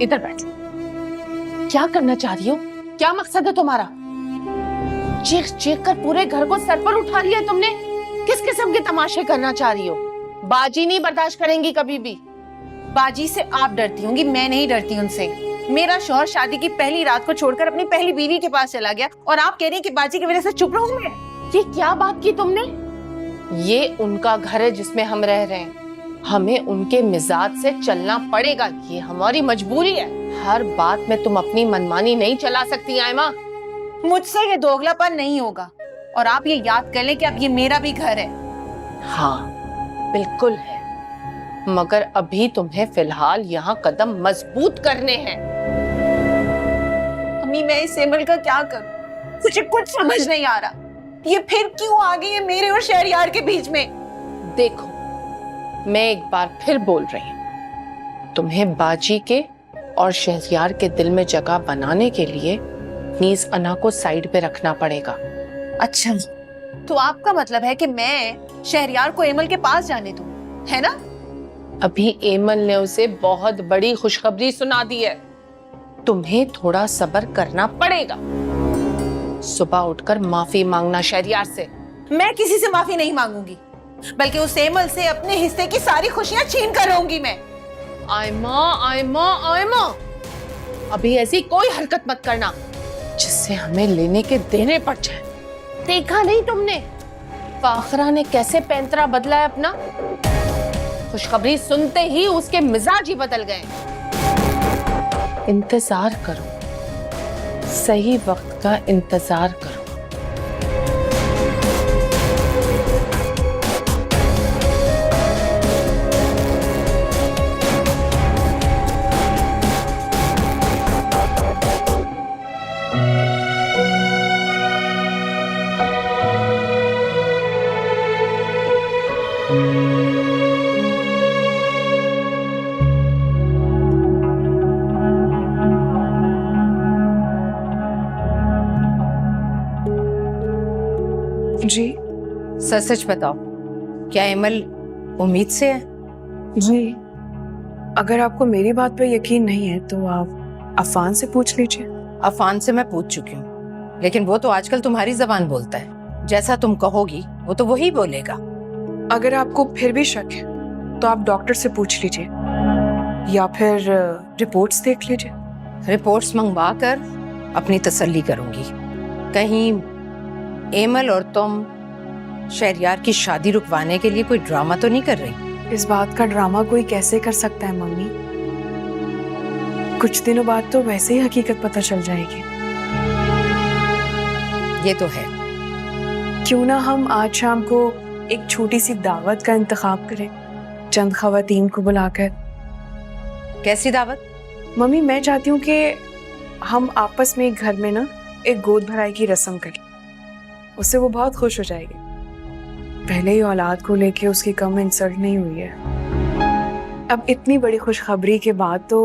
इधर बैठ। क्या करना चाह रही हो? क्या मकसद है तुम्हारा? चीख चीख कर पूरे घर को सर पर उठा लिया तुमने। किस किस्म के तमाशे करना चाह रही हो? बाजी नहीं बर्दाश्त करेंगी कभी भी। बाजी से आप डरती होंगी, मैं नहीं डरती उनसे। मेरा शौहर शादी की पहली रात को छोड़कर अपनी पहली बीवी के पास चला गया और आप कह रही हैं कि बाजी की वजह से चुप रहूं मैं? ये क्या बात की तुमने? ये उनका घर है जिसमें हम रह रहे हैं। हमें उनके मिजाज से चलना पड़ेगा, ये हमारी मजबूरी है। हर बात में तुम अपनी मनमानी नहीं चला सकती आयमा। मुझसे ये दोगलापन नहीं होगा और आप ये याद कर लें कि अब ये मेरा भी घर है। हाँ बिल्कुल है, मगर अभी तुम्हें फिलहाल यहाँ कदम मजबूत करने हैं। अम्मी मैं इस एमल का क्या करूं? मुझे कुछ समझ नहीं आ रहा। ये फिर क्यों आ गई है मेरे और शहरयार के बीच में? देखो मैं एक बार फिर बोल रही हूँ, तुम्हें बाजी के और शहरयार के दिल में जगह बनाने के लिए नीस अना को साइड पे रखना पड़ेगा। अच्छा, तो आपका मतलब है कि मैं शहरयार को एमल के पास जाने दूं, है ना? अभी एमल ने उसे बहुत बड़ी खुशखबरी सुना दी है। तुम्हें थोड़ा सब्र करना पड़ेगा। सुबह उठकर माफी मांगना शहरयार से। मैं किसी से माफी नहीं मांगूंगी, बल्कि उस एमल से अपने हिस्से की सारी खुशियां छीन कर रहूंगी मैं। आयमा आयमा आयमा, अभी ऐसी कोई हरकत मत करना जिससे हमें लेने के देने पड़ जाए। देखा नहीं तुमने फाखरा ने कैसे पैंतरा बदला है अपना? खुशखबरी सुनते ही उसके मिजाज ही बदल गए। इंतजार करो, सही वक्त का इंतजार करो। जी सच सच बताओ, क्या एमल उम्मीद से है? जी, अगर आपको मेरी बात पे यकीन नहीं है तो आप अफान से पूछ लीजिए। अफान से मैं पूछ चुकी हूँ, लेकिन वो तो आजकल तुम्हारी जबान बोलता है। जैसा तुम कहोगी वो तो वही बोलेगा। अगर आपको फिर भी शक है तो आप डॉक्टर से पूछ लीजिए या फिर रिपोर्ट्स देख लीजिए। रिपोर्ट्स मंगवा कर अपनी तसल्ली करूंगी। कहीं एमल और तुम शहरयार की शादी रुकवाने के लिए कोई ड्रामा तो नहीं कर रही? इस बात का ड्रामा कोई कैसे कर सकता है मम्मी? कुछ दिनों बाद तो वैसे ही हकीकत पता चल जाएगी। ये तो है। क्यों ना हम आज शाम को एक छोटी सी दावत का इंतखाब करें, चंद खवातीन को बुलाकर। कैसी दावत? मम्मी मैं चाहती हूँ कि हम आपस में एक घर में ना एक गोद भराई की रस्म करें। उससे वो बहुत खुश हो जाएगी। पहले ही औलाद को लेके उसकी कम इंसल्ट नहीं हुई है। अब इतनी बड़ी खुशखबरी के बाद तो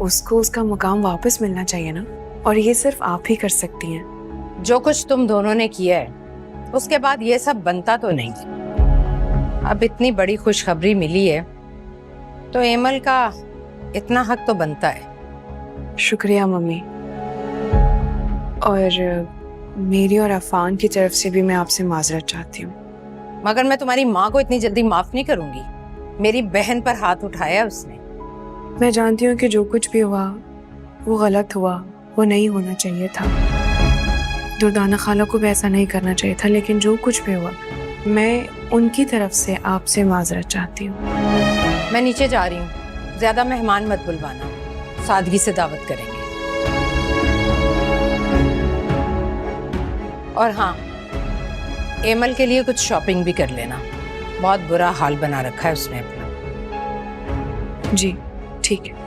उसको उसका मुकाम वापस मिलना चाहिए ना, और ये सिर्फ आप ही कर सकती हैं। जो कुछ तुम दोनों ने किया है उसके बाद ये सब बनता तो नहीं। अब इतनी बड़ी खुशखबरी मिली है तो एमल का इतना हक तो बनता है। शुक्रिया मम्मी, और मेरी और अफान की तरफ से भी मैं आपसे माजरत चाहती हूँ। मगर मैं तुम्हारी माँ को इतनी जल्दी माफ नहीं करूंगी। मेरी बहन पर हाथ उठाया उसने। मैं जानती हूँ कि जो कुछ भी हुआ वो गलत हुआ, वो नहीं होना चाहिए था। दुर्दाना खाला को भी ऐसा नहीं करना चाहिए था, लेकिन जो कुछ भी हुआ मैं उनकी तरफ से आपसे माजरत चाहती हूँ। मैं नीचे जा रही हूँ, ज्यादा मेहमान मत बुलवाना, सादगी से दावत करेंगे। और हाँ, एमल के लिए कुछ शॉपिंग भी कर लेना। बहुत बुरा हाल बना रखा है उसने अपना। जी ठीक है।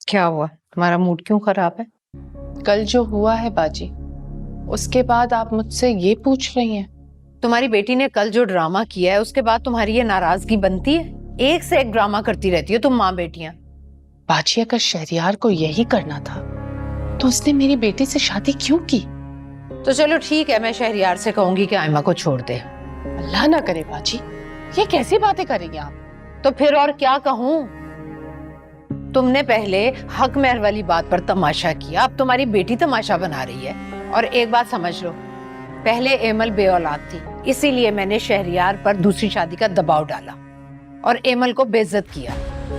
क्या हुआ, तुम्हारा मूड क्यों खराब है? कल जो हुआ है बाजी, उसके बाद आप मुझसे ये पूछ रही हैं? तुम्हारी बेटी ने कल जो ड्रामा किया है उसके बाद तुम्हारी ये नाराजगी बनती है? एक से एक ड्रामा करती रहती हो तुम माँ बेटियां। बाजी अगर शहरियार को यही करना था तो उसने मेरी बेटी से शादी क्यों की? तो चलो ठीक है, मैं शहरियार से कहूंगी कि आयमा को छोड़ दे। अल्लाह ना करे बाजी, ये कैसी बातें करेंगे आप? तो फिर और क्या कहूं? तुमने पहले हक महर वाली बात पर तमाशा किया, अब तुम्हारी बेटी तमाशा बना रही है। और एक बात समझ लो, पहले एमल बेऔलाद थी, इसीलिए मैंने शहरियार पर दूसरी शादी का दबाव डाला और एमल को बेइज्जत किया।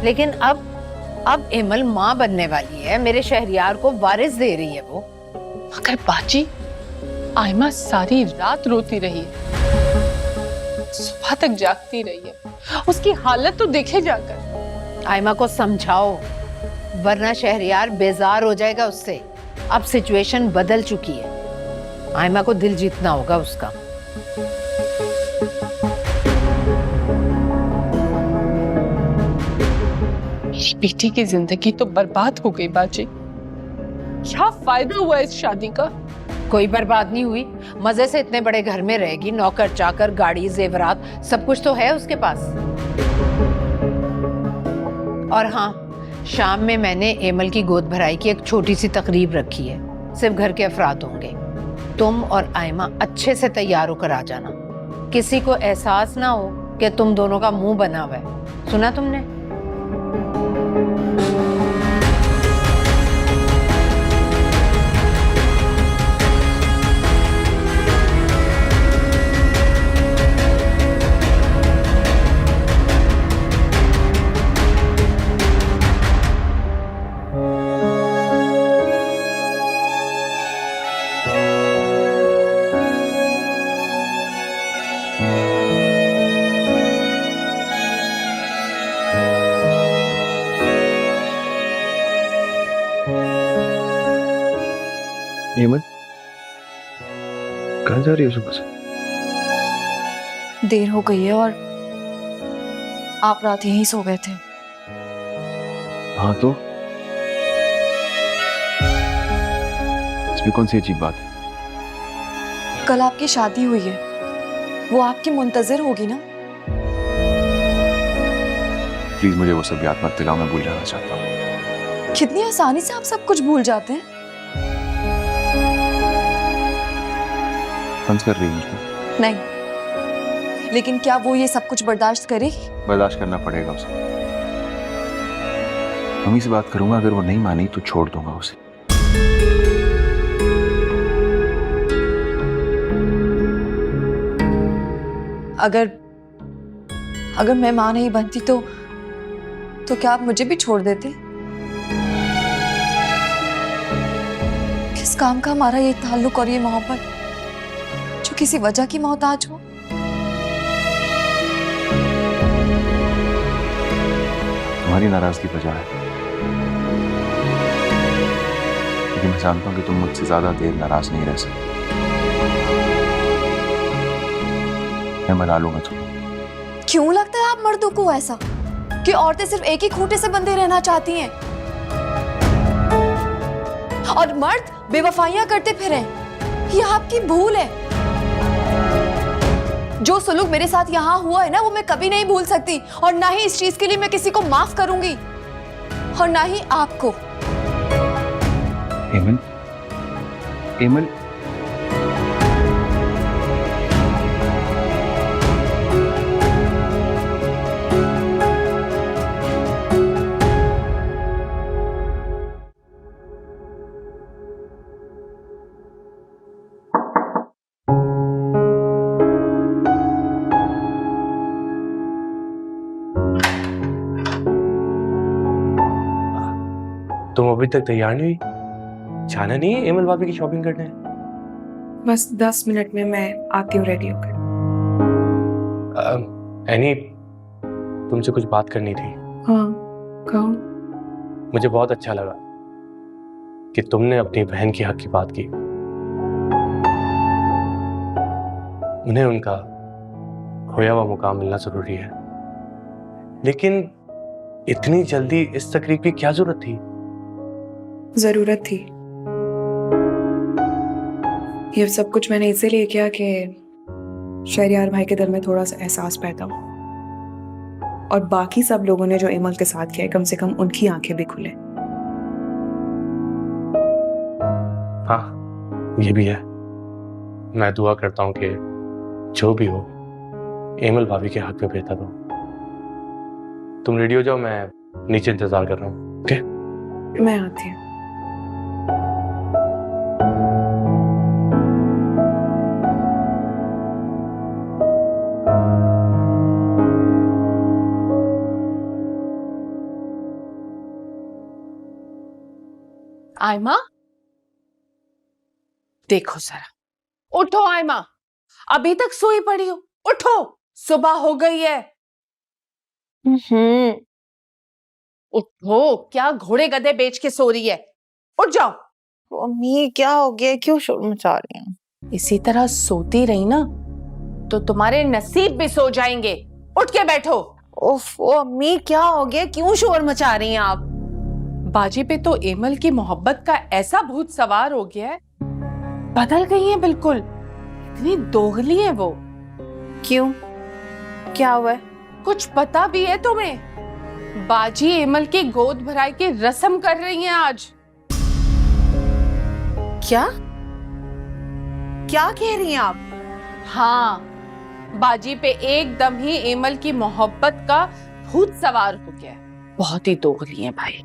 लेकिन अब एमल माँ बनने वाली है, मेरे शहरियार को वारिस दे रही है वो। मगर बाजी, आयमा सारी रात रोती रही है, सुबह तक जागती रही है, उसकी हालत तो देखे जाकर। आयमा को समझाओ, वरना शहरियार बेजार हो जाएगा उससे। अब सिचुएशन बदल चुकी है, आयमा को दिल जीतना होगा उसका। मेरी बेटी की जिंदगी तो बर्बाद हो गई बाजी। क्या फायदा हुआ इस शादी का? कोई बर्बाद नहीं हुई, मजे से इतने बड़े घर में रहेगी, नौकर चाकर, गाड़ी, जेवरात, सब कुछ तो है उसके पास। और हाँ, शाम में मैंने एमल की गोद भराई की एक छोटी सी तकरीब रखी है, सिर्फ घर के अफराद होंगे। तुम और आयमा अच्छे से तैयार होकर आ जाना, किसी को एहसास ना हो कि तुम दोनों का मुंह बना हुआ है। सुना तुमने? हेमंत, कहाँ जा रही हो सुबह से? देर हो गई है और आप रात यहीं सो गए थे। हाँ तो इसमें कौन सी अजीब बात है? कल आपकी शादी हुई है, वो आपकी मुंतजिर होगी ना। प्लीज मुझे वो सब याद मत दिलाओ, मैं भूल जाना चाहता हूँ। कितनी आसानी से आप सब कुछ भूल जाते हैं। तंज कर रही हूँ? नहीं, लेकिन क्या वो ये सब कुछ बर्दाश्त करेगी? बर्दाश्त करना पड़ेगा उसे। मम्मी से बात करूंगा, अगर वो नहीं मानी तो छोड़ दूंगा उसे। अगर मैं मां नहीं बनती तो क्या आप मुझे भी छोड़ देते? किस काम का हमारा ये ताल्लुक और ये मोहब्बत जो किसी वजह की मोहताज हो? तुम्हारी नाराजगी वजह है, लेकिन मैं जानता हूं कि तुम मुझसे ज्यादा देर नाराज नहीं रह सकती। मैं मना लूंगा तुम्हें। क्यों लगता है आप मर्दों को ऐसा कि औरतें सिर्फ एक ही खूंटे से बंधे रहना चाहती हैं और मर्द बेवफाइयां करते फिरें? ये आपकी भूल है। जो सुलूक मेरे साथ यहाँ हुआ है ना, वो मैं कभी नहीं भूल सकती, और ना ही इस चीज के लिए मैं किसी को माफ करूंगी, और ना ही आपको। एमल, एमल, तुम अभी तक तैयार नहीं हुई? जाना नहीं है एमल भाभी की शॉपिंग करने? बस 10 मिनट में मैं आती हूँ रेडी होकर। एनी, तुमसे कुछ बात करनी थी। हाँ, कहो। मुझे बहुत अच्छा लगा कि तुमने अपनी बहन की हक की बात की। उन्हें उनका खोया हुआ मुकाम मिलना जरूरी है, लेकिन इतनी जल्दी इस तकरीब की क्या जरूरत थी? जरूरत थी। ये सब कुछ मैंने इसीलिए किया कि शहरयार भाई के दिल में थोड़ा सा एहसास पैदा हो, और बाकी सब लोगों ने जो एमल के साथ किया है, कम से कम उनकी आंखें भी खुले। हाँ, ये भी है। मैं दुआ करता हूँ कि जो भी हो एमल भाभी के हक में बेहतर हो। तुम रेडी हो जाओ, मैं नीचे इंतजार कर रहा हूँ। ओके? मैं आती हूँ। आयमा, देखो जरा, उठो आयमा, अभी तक सोई पड़ी हो, उठो, सुबह हो गई है। उठो, क्या घोड़े गधे बेच के सो रही है? उठ जाओ। अम्मी क्या हो गया, क्यों शोर मचा रही हैं? इसी तरह सोती रही ना तो तुम्हारे नसीब भी सो जाएंगे। उठ के बैठो। ओफ, अम्मी क्या हो गया, क्यों शोर मचा रही हैं आप? बाजी पे तो एमल की मोहब्बत का ऐसा भूत सवार हो गया है, बदल गई है बिल्कुल। इतनी दोगली है वो। क्यों, क्या हुआ है? कुछ पता भी है तुम्हें? बाजी एमल की गोद भराई की रस्म कर रही हैं आज। क्या क्या कह रही हैं आप? हाँ, बाजी पे एकदम ही एमल की मोहब्बत का भूत सवार हो गया है। बहुत ही दोगली है भाई।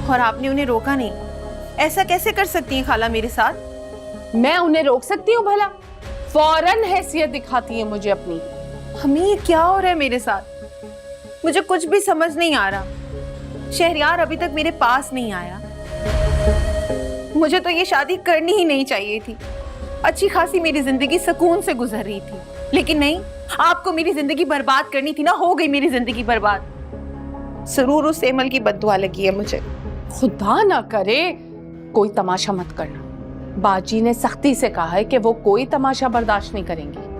और आपने उन्हें रोका नहीं? ऐसा कैसे कर सकती हैं खाला मेरे साथ? मैं उन्हें रोक सकती हूँ भला? फौरन हैसियत दिखाती है मुझे अपनी। अम्मी ये क्या हो रहा है मेरे साथ? मुझे कुछ भी समझ नहीं आ रहा। शहरयार अभी तक मेरे पास नहीं आया। मुझे तो ये शादी करनी ही नहीं चाहिए थी। अच्छी खासी मेरी जिंदगी सुकून से गुजर रही थी, लेकिन नहीं, आपको मेरी जिंदगी बर्बाद करनी थी ना। हो गई मेरी जिंदगी बर्बाद। जरूर उस एमल की बद्दुआ लगी है मुझे। खुदा ना करे कोई तमाशा मत करना। बाजी ने सख्ती से कहा है कि वो कोई तमाशा बर्दाश्त नहीं करेंगी।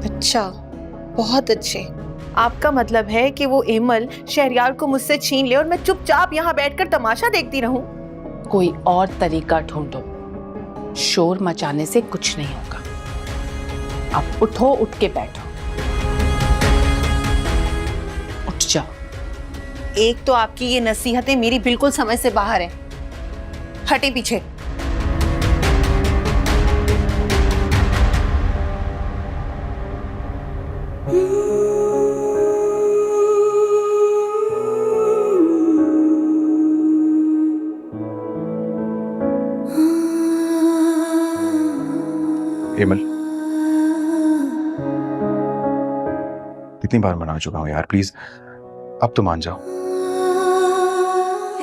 अच्छा, बहुत अच्छे। आपका मतलब है कि वो एमल शहरयार को मुझसे छीन ले और मैं चुपचाप यहाँ बैठकर तमाशा देखती रहूं? कोई और तरीका ढूंढो। शोर मचाने से कुछ नहीं होगा। अब उठो, उठ के बैठो। उठ जाओ। एक तो आपकी ये नसीहतें मेरी बिल्कुल समझ से बाहर है। हटे पीछे। एमल, कितनी बार मना चुका हूं यार, प्लीज अब तो मान जाओ।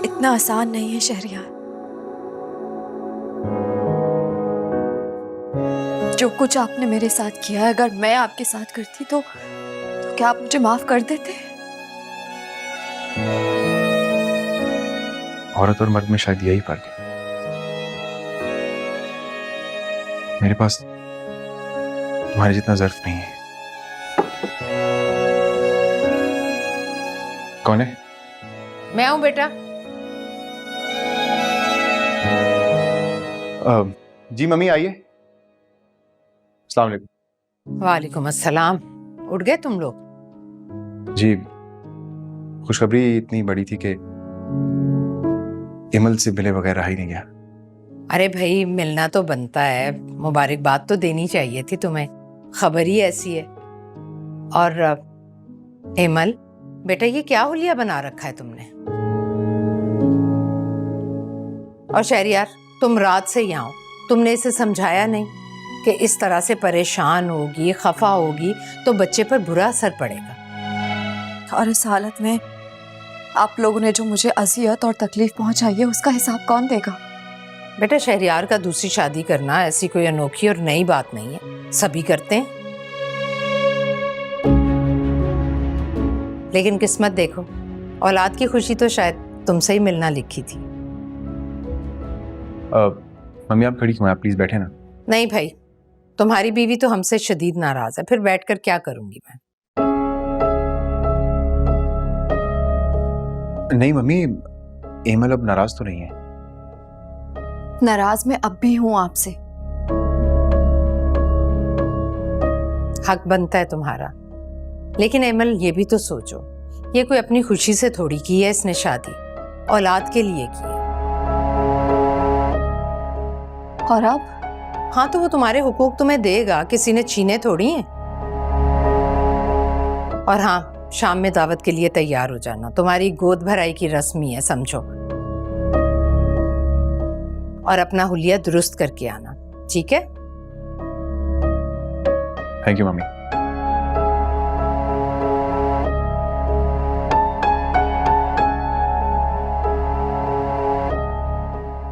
इतना आसान नहीं है शहरयार। जो कुछ आपने मेरे साथ किया है, अगर मैं आपके साथ करती तो क्या आप मुझे माफ कर देते? औरत और मर्द में शायद यही फर्क है। मेरे पास तुम्हारे जितना ज़र्फ नहीं है। कौन है? मैं हूं बेटा। जी मम्मी आइए। अस्सलाम वालेकुम। वालेकुम अस्सलाम। उठ गए तुम लोग? जी, खुशखबरी इतनी बड़ी थी कि एमल से मिले बगैर रहा ही नहीं गया। अरे भाई, मिलना तो बनता है, मुबारकबाद तो देनी चाहिए थी तुम्हें। खबर ही ऐसी है। और एमल बेटा, ये क्या हुलिया बना रखा है तुमने? और शहरयार, तुम रात से यहाँ हो, तुमने इसे समझाया नहीं कि इस तरह से परेशान होगी, खफा होगी तो बच्चे पर बुरा असर पड़ेगा। और इस हालत में आप लोगों ने जो मुझे अजियत और तकलीफ पहुंचाई है, उसका हिसाब कौन देगा? बेटा, शहरयार का दूसरी शादी करना ऐसी कोई अनोखी और नई बात नहीं है, सभी करते हैं। लेकिन किस्मत देखो, औलाद की खुशी तो शायद तुमसे ही मिलना लिखी थी। मम्मी आप खड़ी क्यों हैं? आप प्लीज बैठे ना। नहीं भाई, तुम्हारी बीवी तो हमसे शदीद नाराज है, फिर बैठकर क्या करूंगी मैं? नहीं मम्मी, एमल अब नाराज तो नहीं है। नाराज मैं अब भी हूं आपसे। हक बनता है तुम्हारा। लेकिन एमल, ये भी तो सोचो, ये कोई अपनी खुशी से थोड़ी की है इसने शादी, औलाद के लिए की है। और अब हाँ, तो वो तुम्हारे हुकूक तुम्हें देगा, किसी ने छीने थोड़ी हैं। और हाँ, शाम में दावत के लिए तैयार हो जाना, तुम्हारी गोद भराई की रस्म ही है समझो। और अपना हुलिया दुरुस्त करके आना, ठीक है? Thank you mummy.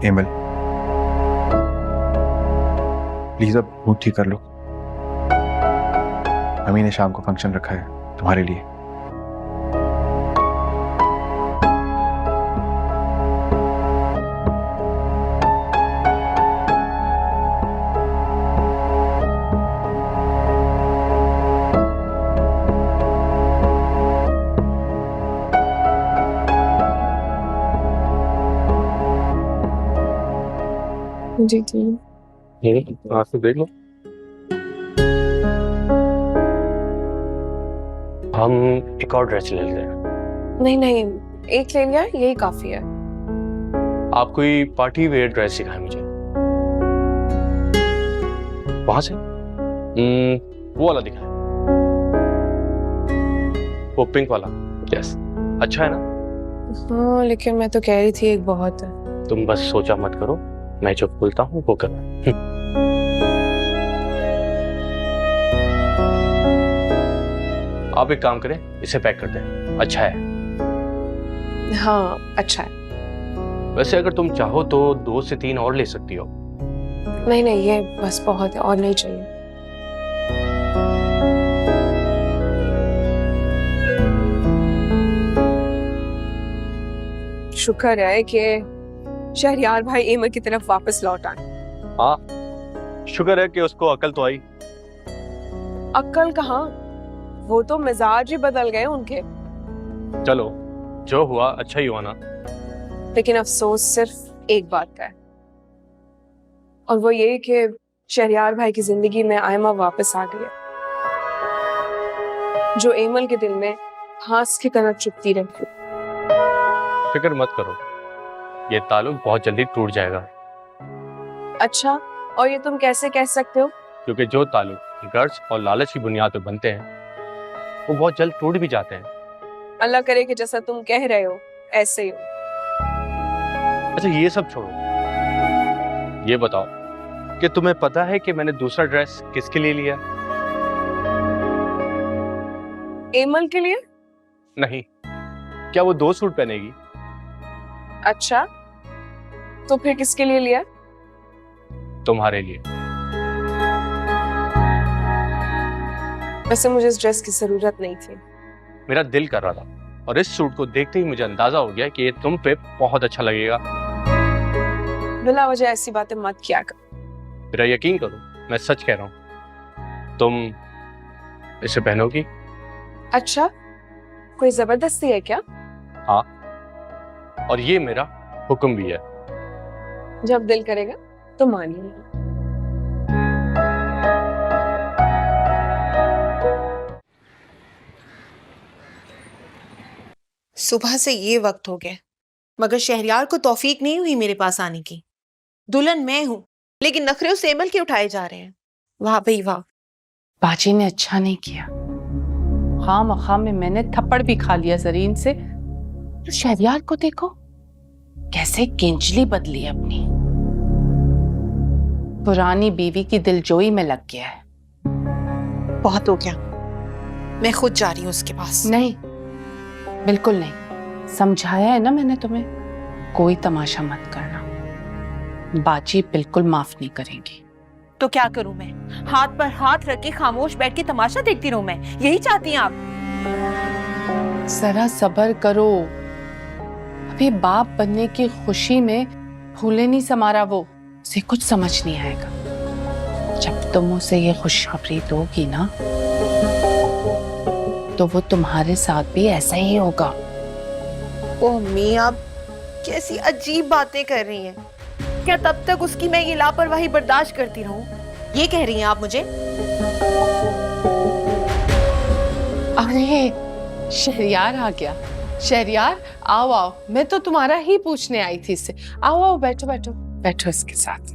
Emil, please अब मूड ठीक कर लो। अम्मी ने शाम को फंक्शन रखा है तुम्हारे लिए। जी जी। आज तो देख लो, हम एक और ड्रेस ले लेते हैं। नहीं नहीं, एक ले लिया, यही काफी है। आप कोई पार्टी वेयर ड्रेस दिखाएं मुझे। वहां से वो वाला दिखाएं, वो पिंक वाला। यस, अच्छा है ना? हाँ, लेकिन मैं तो कह रही थी एक बहुत है। तुम बस सोचा मत करो, मैं जो बोलता हूँ वो करना। आप एक काम करें, इसे पैक कर दें, अच्छा है। हाँ, अच्छा है। वैसे अगर तुम चाहो तो 2 से 3 और ले सकती हो। नहीं नहीं, ये बस बहुत है, और नहीं चाहिए। शुक्र है कि शहरयार भाई एमल की तरफ वापस लौट आए। हाँ, शुक्र है कि उसको अकल तो आई। अक्ल कहाँ, वो तो मिजाज ही बदल गए उनके। चलो, जो हुआ अच्छा ही हुआ ना। लेकिन अफसोस सिर्फ एक बात का है, और वो ये कि शहरयार भाई की जिंदगी में आयमा वापस आ गई है, जो एमल के दिल में घास की तरह चुभती रहती। फिक्र मत करो, ये ताल्लुक बहुत जल्दी टूट जाएगा। अच्छा, और ये तुम कैसे कह सकते हो? क्योंकि जो ताल्लुक गर्ज और लालच की बुनियाद पर बनते हैं वो बहुत जल्द टूट भी जाते हैं। अल्लाह करे कि जैसा तुम कह रहे हो ऐसे ही हो। अच्छा, ये सब छोड़ो, ये बताओ कि तुम्हें पता है कि मैंने दूसरा ड्रेस किसके लिए लिया? एमल के लिए? नहीं, क्या वो 2 सूट पहनेगी? अच्छा, तो फिर किसके लिए लिया? तुम्हारे लिए। वैसे मुझे इस ड्रेस की जरूरत नहीं थी। मेरा दिल कर रहा था, और इस सूट को देखते ही मुझे अंदाजा हो गया कि ये तुम पे बहुत अच्छा लगेगा। बिला वजह ऐसी बातें मत किया कर। मेरा यकीन करो, मैं सच कह रहा हूँ। तुम इसे पहनोगी? अच्छा, कोई जबरदस्ती है क्या? हाँ, और ये मेरा हुक्म भी है। जब दिल करेगा तो मानिए। सुबह से ये वक्त हो गया, मगर शहरयार को तौफीक नहीं हुई मेरे पास आने की। दुल्हन मैं हूं, लेकिन नखरे उस एमल के उठाए जा रहे हैं। वाह भाई वाह। बाजी ने अच्छा नहीं किया, खाम में मैंने थप्पड़ भी खा लिया जरीन से। तो शहरयार को देखो कैसे किंजली बदली अपनी, पुरानी बीवी की दिलजोई में लग गया है। बहुत हो गया, मैं खुद जा रही हूँ उसके पास। नहीं, बिल्कुल नहीं, समझाया है ना मैंने तुम्हें, कोई तमाशा मत करना, बाजी बिल्कुल माफ नहीं करेंगी। तो क्या करूं मैं? हाथ पर हाथ रख के खामोश बैठ के तमाशा देखती रहूं मैं? यही चाहती हैं आप? जरा सब्र करो, अभी बाप बनने की खुशी में फूले नहीं समारा वो, उसे कुछ समझ नहीं आएगा। जब तुम उसे ये खुशखबरी दोगी ना तो वो तुम्हारे साथ भी ऐसा ही होगा। ओह मी, आप कैसी अजीब बातें कर रही हैं। क्या तब तक उसकी मैं ये लापरवाही बर्दाश्त करती रहूं? ये कह रही हैं आप मुझे? अरे शहरियार आ गया। शहरियार आओ आओ, मैं तो तुम्हारा ही पूछने आई थी इससे। आओ आओ, बैठो बैठो बैठो इसके साथ।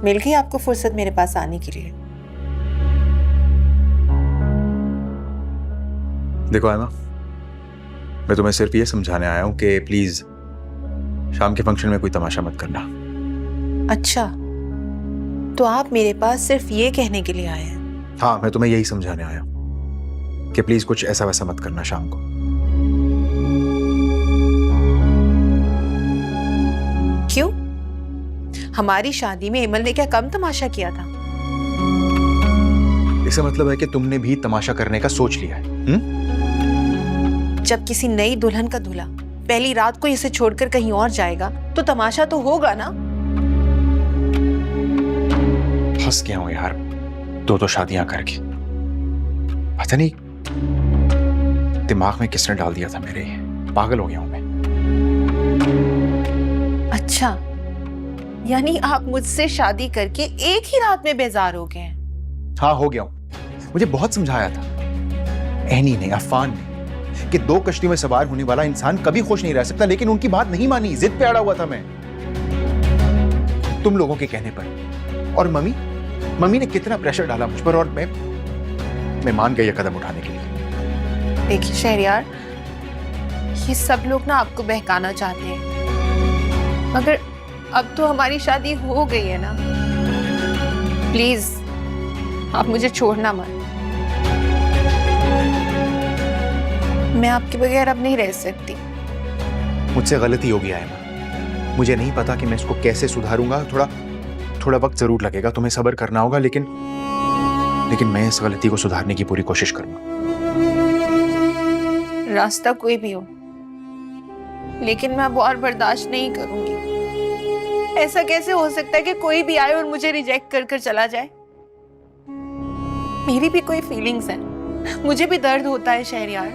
मिल गई आपको फुर्सत मेरे पास आने के लिए? देखो आयमा, मैं तुम्हें सिर्फ ये समझाने आया हूँ कि प्लीज शाम के फंक्शन में कोई तमाशा मत करना। अच्छा, तो आप मेरे पास सिर्फ ये कहने के लिए आए हैं? हाँ, मैं तुम्हें यही समझाने आया हूँ कि प्लीज कुछ ऐसा वैसा मत करना शाम को। क्यों? हमारी शादी में इमल ने क्या कम तमाशा किया था? इसका मतलब है कि तुमने भी तमाशा करने का सोच लिया है। जब किसी नई दुल्हन का दूल्हा पहली रात को इसे छोड़कर कहीं और जाएगा तो तमाशा तो होगा ना। फंस गया हूं यार, दो शादियां करके। पता नहीं दिमाग में किसने डाल दिया था मेरे, पागल हो गया हूं मैं। अच्छा, यानी आप मुझसे शादी करके एक ही रात में बेजार हो गए हैं? हाँ, हो गया हूं। मुझे बहुत समझाया था एनी ने, अफान ने, कि दो कश्तियों में सवार होने वाला इंसान कभी खुश नहीं रह सकता, लेकिन उनकी बात नहीं मानी। जिद पे अड़ा हुआ था मैं, तुम लोगों के कहने पर। और मम्मी ने कितना प्रेशर डाला मुझ पर, और मैं मान गया ये कदम उठाने के लिए। देखिए शहरियार, ये सब लोग ना आपको बहकाना चाहते हैं, मगर अब तो हमारी शादी हो गई है ना। प्लीज आप मुझे छोड़ना मत। मैं आपके बगैर अब नहीं रह सकती। मुझसे गलती हो गया है ना, मुझे नहीं पता कि मैं इसको कैसे सुधारूंगा। थोड़ा वक्त जरूर लगेगा, तुम्हें सब्र करना होगा, लेकिन मैं इस गलती को सुधारने की पूरी कोशिश करूंगा। रास्ता कोई भी हो, लेकिन मैं अब और बर्दाश्त नहीं करूंगी। ऐसा कैसे हो सकता है कि कोई भी आए और मुझे रिजेक्ट कर कर चला जाए? मेरी भी कोई फीलिंग्स हैं, मुझे भी दर्द होता है शहरियार।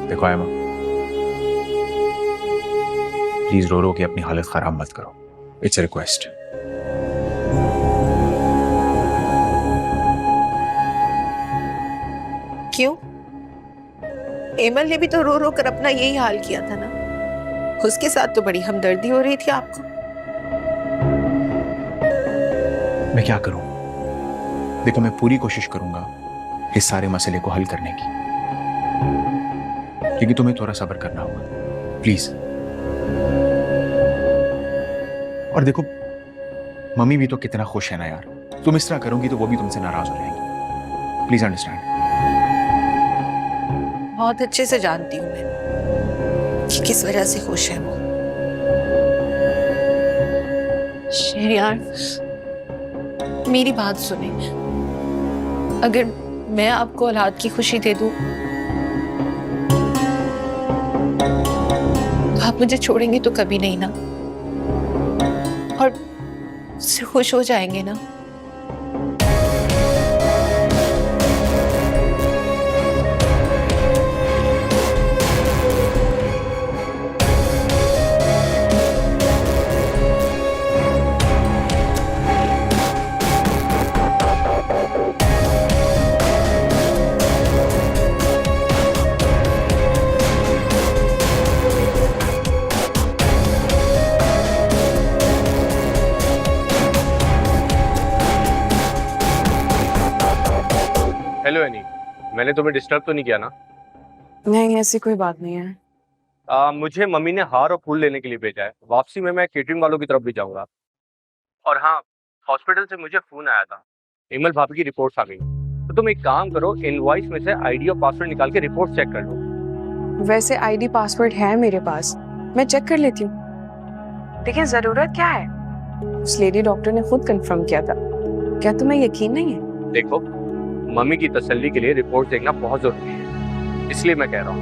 देखो आयमा, प्लीज रो के अपनी हालत खराब मत करो। It's a request. क्यों? एमल ने भी तो रो रो कर अपना यही हाल किया था ना। उसके साथ तो बड़ी हमदर्दी हो रही थी आपको। मैं क्या करूं? देखो, मैं पूरी कोशिश करूंगा इस सारे मसले को हल करने की, क्योंकि तुम्हें थोड़ा सब्र करना होगा, प्लीज। और देखो, मम्मी भी तो कितना खुश है ना यार। तुम इस तरह करोगी तो वो भी तुमसे नाराज हो जाएंगी। Please understand. बहुत अच्छे से जानती हूँ मैं कि किस वजह से खुश है वो। शहरियार, मेरी बात सुने। अगर मैं आपको औलाद की खुशी दे दूं तो आप मुझे छोड़ेंगे तो कभी नहीं ना, और उससे खुश हो जाएंगे ना। हेलो एनी, मैंने तुम्हें डिस्टर्ब तो नहीं किया ना? नहीं, ऐसी कोई बात नहीं है। मुझे मम्मी ने हार और फूल लेने के लिए भेजा है। वापसी में मैं केटरिंग वालों की तरफ भी जाऊंगा। और हाँ, हॉस्पिटल से मुझे फोन आया था, इमल भाभी की रिपोर्ट्स आ गई। तो तुम एक काम करो, इनवॉइस में से आईडी और पासवर्ड निकाल के रिपोर्ट चेक कर लो। वैसे आईडी पासवर्ड है मेरे पास, मैं चेक कर लेती हूँ। लेकिन जरूरत क्या है? उस लेडी डॉक्टर ने खुद कंफर्म किया था। क्या तुम्हें यकीन नहीं है? देखो, मम्मी की तसल्ली के लिए रिपोर्ट देखना बहुत जरूरी है, इसलिए मैं कह रहा हूँ।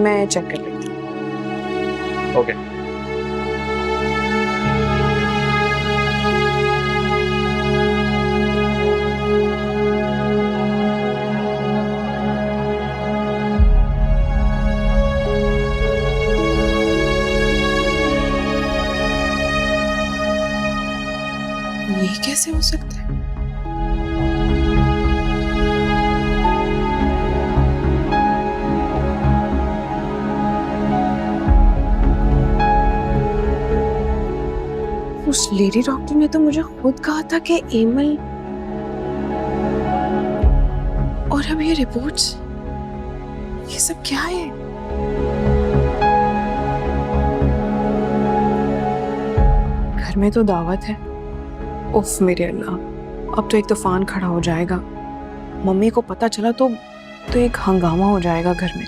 मैं चेक कर लेती हूँ। ओके। ये कैसे हो सकता है? उस लेडी डॉक्टर ने तो मुझे खुद कहा था कि एमल, और अब ये रिपोर्ट्स, ये सब क्या है? घर में तो दावत है। उफ मेरे अल्लाह, अब तो एक तूफान खड़ा हो जाएगा। मम्मी को पता चला तो एक हंगामा हो जाएगा घर में।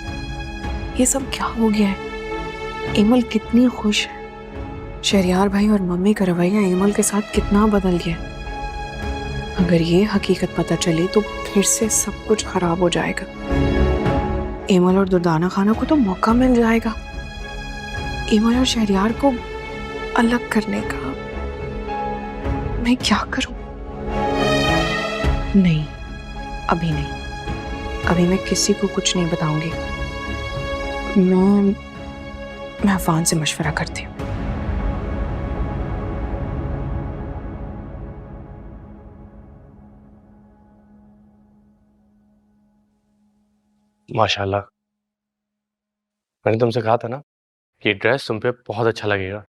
ये सब क्या हो गया है? एमल कितनी खुश है। शहरियार भाई और मम्मी का रवैया एमल के साथ कितना बदल गया। अगर ये हकीकत पता चली तो फिर से सब कुछ खराब हो जाएगा। एमल और दुर्दाना खाना को तो मौका मिल जाएगा एमल और शहरियार को अलग करने का। मैं क्या करूं? नहीं, अभी नहीं। अभी मैं किसी को कुछ नहीं बताऊंगी। मैं अफान से मशवरा करती हूँ। माशाल्लाह, मैंने तुमसे कहा था ना कि ड्रेस तुम पे बहुत अच्छा लगेगा।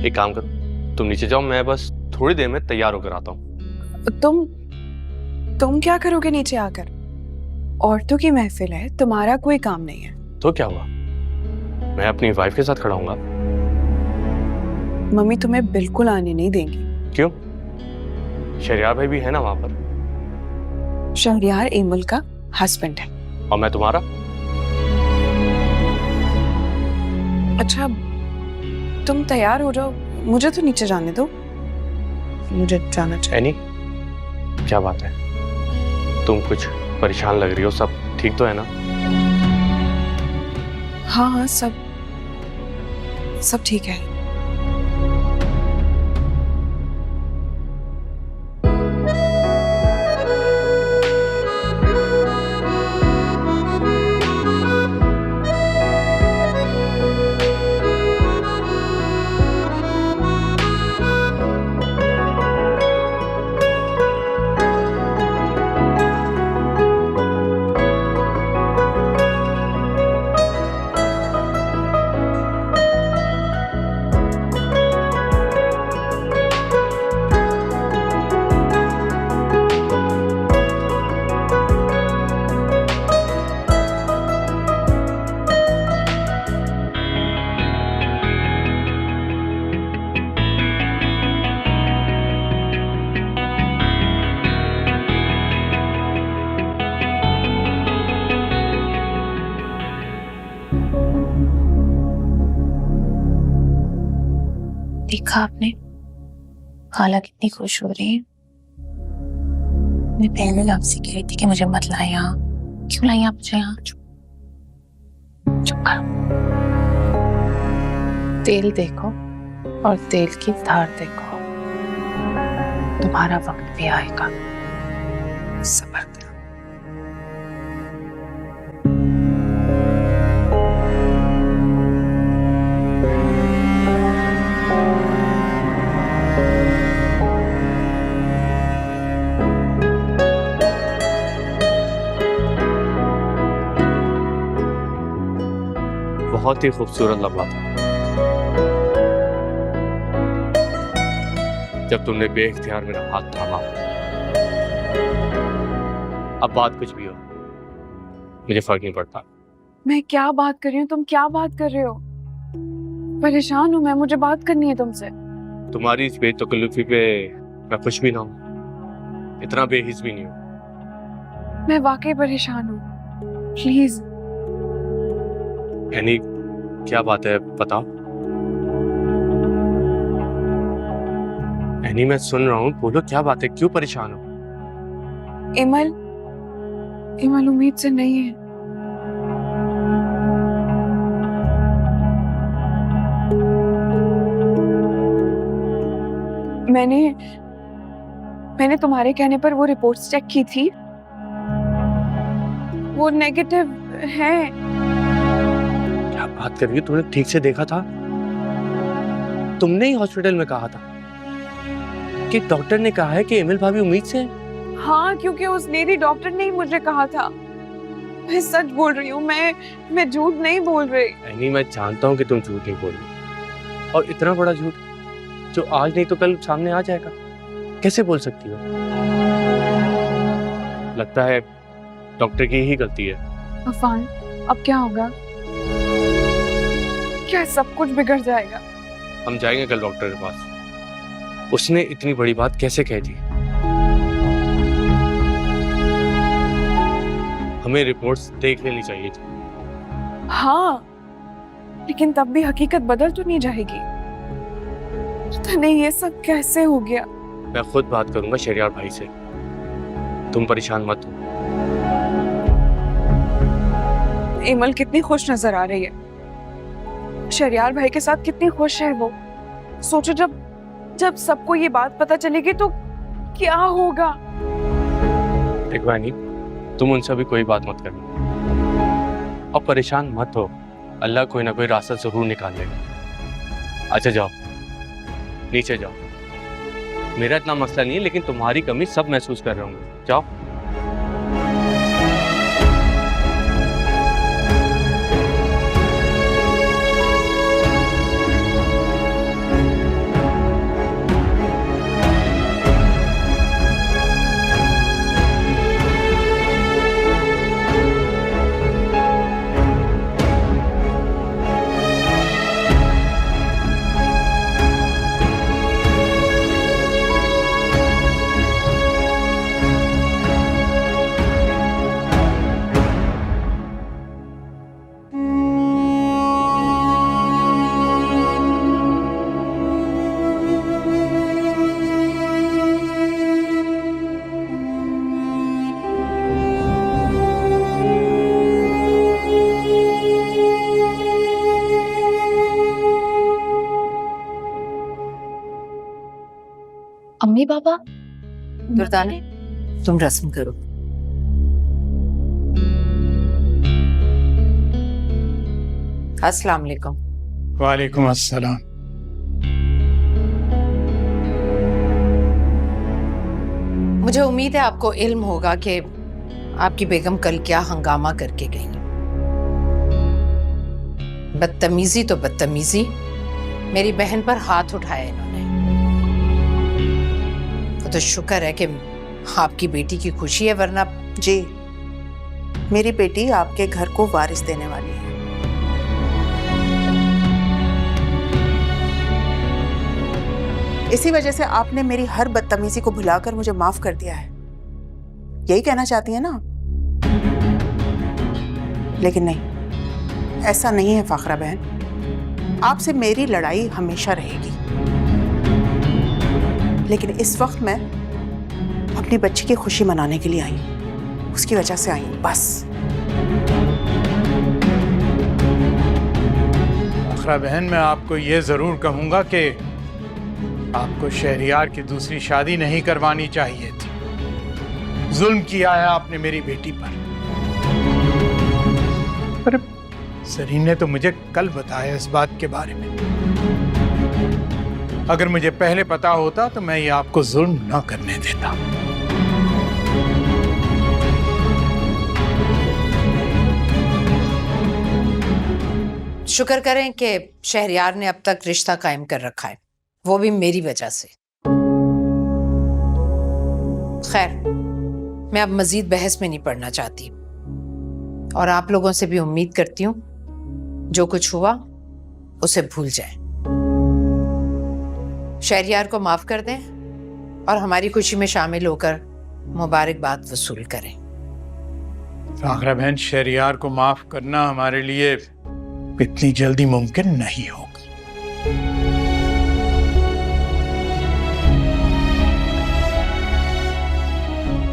एक काम करो, तुम नीचे जाओ, मैं बस थोड़ी देर में तैयार होकर आता हूँ। तुम क्या करोगे नीचे आकर? औरतों की महफिल है, तुम्हारा कोई काम नहीं है। तो क्या हुआ, मैं अपनी वाइफ के साथ खड़ा हूँगा। मम्मी तुम्हें बिल्कुल आने नहीं देंगी। क्यों? शहरियार भाई भी है ना वहां पर। शहरियार एमल का हस्बैंड है। और मैं तुम्हारा। अच्छा, तुम तैयार हो जाओ, मुझे तो नीचे जाने दो, मुझे जाना चाहिए। एनी, क्या बात है, तुम कुछ परेशान लग रही हो, सब ठीक तो है ना? हाँ, सब ठीक है। देखा आपने, खाला कितनी खुश हो रही है। मैं पहले आपसे कह रही थी कि मुझे मत लाए यहाँ। क्यों लाई आप मुझे यहाँ? चुप करो। तेल देखो और तेल की धार देखो। तुम्हारा वक्त भी आएगा। सब्र करो। बहुत ही खूबसूरत लम्हा था जब तुमने बेइख्तियार मेरा हाथ थामा। अब बात कुछ भी हो, मुझे फर्क नहीं पड़ता। मैं क्या बात कर रही हूँ? तुम क्या बात कर रहे हो? परेशान हूँ मैं, मुझे बात करनी है तुमसे। तुम्हारी इस बेतकल्लुफी पे मैं खुश भी ना हूँ, इतना बेहिस भी नहीं हूँ। मैं वाकई परेशान हूँ, प्लीज। यानी क्या बात है, बताओ। यानी मैं सुन रहा हूँ, बोलो क्या बात है, क्यों परेशान हो? इमल उम्मीद से नहीं है। मैंने तुम्हारे कहने पर वो रिपोर्ट्स चेक की थी, वो नेगेटिव है। क्या बात कर रही हो? तुमने ठीक से देखा था? तुमने ही हॉस्पिटल में कहा था। कि डॉक्टर ने कहा है कि एमिल भाभी उम्मीद से हैं। हाँ, क्योंकि उस लेडी डॉक्टर ने ही मुझे कहा था। मैं सच बोल रही हूँ, मैं झूठ नहीं बोल रही। नहीं, मैं जानता हूँ कि तुम झूठ नहीं बोल रही, और इतना बड़ा झूठ जो आज नहीं तो कल सामने आ जाएगा, कैसे बोल सकती हो? लगता है डॉक्टर की ही गलती है। अफान, अब क्या होगा? क्या सब कुछ बिगड़ जाएगा? हम जाएंगे कल डॉक्टर के पास। उसने इतनी बड़ी बात कैसे कह दी? हमें रिपोर्ट्स देख लेनी चाहिए थी। हाँ, लेकिन तब भी हकीकत बदल तो नहीं जाएगी। पता नहीं ये सब कैसे हो गया। मैं खुद बात करूंगा शहरयार भाई से, तुम परेशान मत हो। एमल कितनी खुश नजर आ रही है। शहरयार भाई के साथ कितनी खुश है वो। सोचो जब सबको ये बात पता चलेगी तो क्या होगा। देखो ऐनी, तुम उनसे भी कोई बात मत करना और परेशान मत हो। अल्लाह कोई ना कोई रास्ता जरूर निकाल लेगा। अच्छा जाओ, नीचे जाओ। मेरा इतना मसला नहीं है, लेकिन तुम्हारी कमी सब महसूस कर रहे होंगे। जाओ। अम्मी पापा, दुर्दाना, तुम रस्म करो। अस्सलाम वालेकुम। वालेकुम अस्सलाम। मुझे उम्मीद है आपको इल्म होगा कि आपकी बेगम कल क्या हंगामा करके गई। बदतमीजी तो बदतमीजी, मेरी बहन पर हाथ उठाया इन्होंने। तो शुक्र है कि आपकी बेटी की खुशी है, वरना जी, मेरी बेटी आपके घर को वारिस देने वाली है। इसी वजह से आपने मेरी हर बदतमीजी को भुलाकर मुझे माफ कर दिया है, यही कहना चाहती है ना? लेकिन नहीं, ऐसा नहीं है फाखरा बहन। आपसे मेरी लड़ाई हमेशा रहेगी, लेकिन इस वक्त मैं अपनी बच्ची की खुशी मनाने के लिए आई हूं, उसकी वजह से आई हूं बस। आखरा बहन, मैं आपको ये जरूर कहूंगा कि आपको शहरयार की दूसरी शादी नहीं करवानी चाहिए थी। जुल्म किया है आपने मेरी बेटी पर। अरे सरीन ने तो मुझे कल बताया इस बात के बारे में। अगर मुझे पहले पता होता तो मैं ये आपको जुल्म ना करने देता। शुक्र करें कि शहरयार ने अब तक रिश्ता कायम कर रखा है, वो भी मेरी वजह से। खैर, मैं अब मजीद बहस में नहीं पड़ना चाहती, और आप लोगों से भी उम्मीद करती हूँ जो कुछ हुआ उसे भूल जाएं। शहरयार को माफ कर दें और हमारी खुशी में शामिल होकर मुबारकबाद वसूल करें। आखरा बहन, शहरयार को माफ करना हमारे लिए इतनी जल्दी मुमकिन नहीं होगा।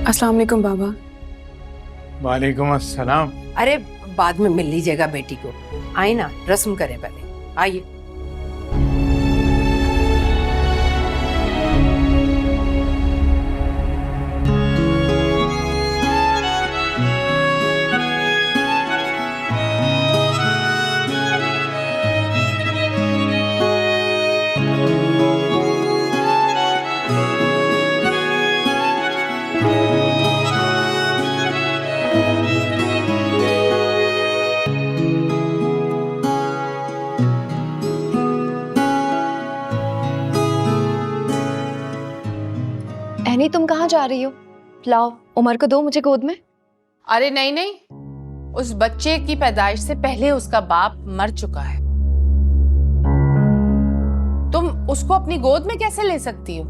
अस्सलाम वालेकुम बाबा। वालेकुम अस्सलाम। अरे बाद में मिल लीजिएगा बेटी को। आइए ना, रस्म करें पहले, आइए। बहनी तुम कहाँ जा रही हो? लाओ उमर को दो मुझे गोद में। अरे नहीं नहीं, उस बच्चे की पैदाइश से पहले उसका बाप मर चुका है। तुम उसको अपनी गोद में कैसे ले सकती हो?